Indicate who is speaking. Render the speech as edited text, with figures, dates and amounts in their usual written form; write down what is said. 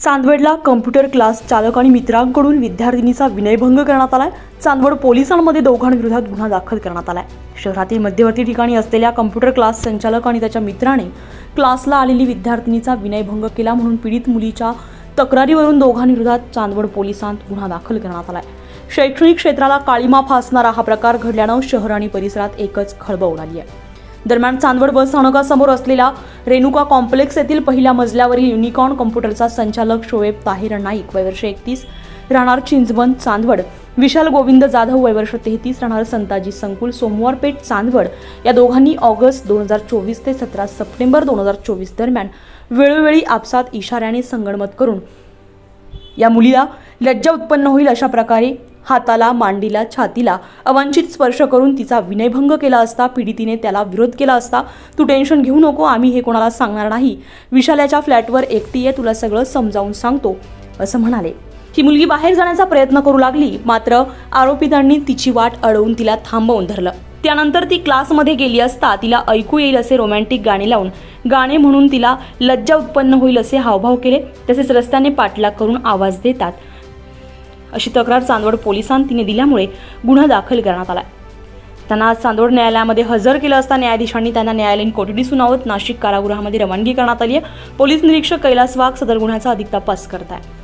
Speaker 1: चांदवडला computer class चालक आणि मित्रांकडून विद्यार्थिनीचा विनयभंग करण्यात आलाय। चांदवड पोलिसांमध्ये दोघांविरोधात गुन्हा दाखल करण्यात आलाय। शहरातील मध्यवर्ती ठिकाणी असलेल्या कम्प्युटर क्लास संचालक आणि त्याच्या मित्राने क्लासला आलेली विद्यार्थिनीचा विनयभंग केला म्हणून पीडित मुलीच्या तक्रारीवरून दोघांविरोधात चांदवड पोलिसांत गुन्हा दाखल करण्यात आलाय। शैक्षणिक क्षेत्राला काळीमा फासणारा हा प्रकार घडल्यानं शहर आणि परिसरात एकच खळबळ उडाली आहे। दरम्यान चांदवड बस स्थानकासमोर असलेल्या रेणुका कॉम्प्लेक्स येथील पहिल्या मजल्यावरील युनिकॉर्न कम्प्युटरचा संचालक शोएब ताहिर नाईक वय वर्ष 31 राहणार चिंचवण चांदवड, विशाल गोविंद जाधव वय वर्ष 33 राहणार संताजी संकुल सोमवारपेठ चांदवड या दोघांनी ऑगस्ट 2024 ते 17 सप्टेंबर 2024 दरम्यान वेळोवेळी आपसात इशाऱ्याने संगनमत करून या मुलीला लज्जा उत्पन्न होईल अशा प्रकारे हाताला, मांडीला, छातीला अवांछित स्पर्श करून तिचा विनयभंग केला असता पीडितीने त्याला विरोध केला असता तू टेन्शन घेऊ नको, आम्ही हे कोणाला सांगणार नाही, विशाल्याच्या फ्लॅटवर एकटी ये, तुला सगळं समजावून सांगतो असं म्हणाले। ही मुलगी बाहेर जाण्याचा प्रयत्न करू लागली, मात्र आरोपितांनी तिची वाट अडवून तिला थांबवून धरलं। त्यानंतर ती क्लासमध्ये गेली असता तिला ऐकू येईल असे रोमॅन्टिक गाणे लावून गाणे म्हणून तिला लज्जा उत्पन्न होईल असे हावभाव केले, तसेच रस्त्याने पाठलाग करून आवाज देतात अशी तक्रार चांदवड पोलिसांनी तिने दिल्यामुळे गुन्हा दाखल करण्यात आला। त्यांना आज चांदवड न्यायालयामध्ये हजर केलं असता न्यायाधीशांनी त्यांना न्यायालयीन कोठडी सुनावत नाशिक कारागृहामध्ये रवानगी करण्यात आली आहे। पोलीस निरीक्षक कैलास वाघ सदर गुन्ह्याचा अधिक तपास करत आहेत।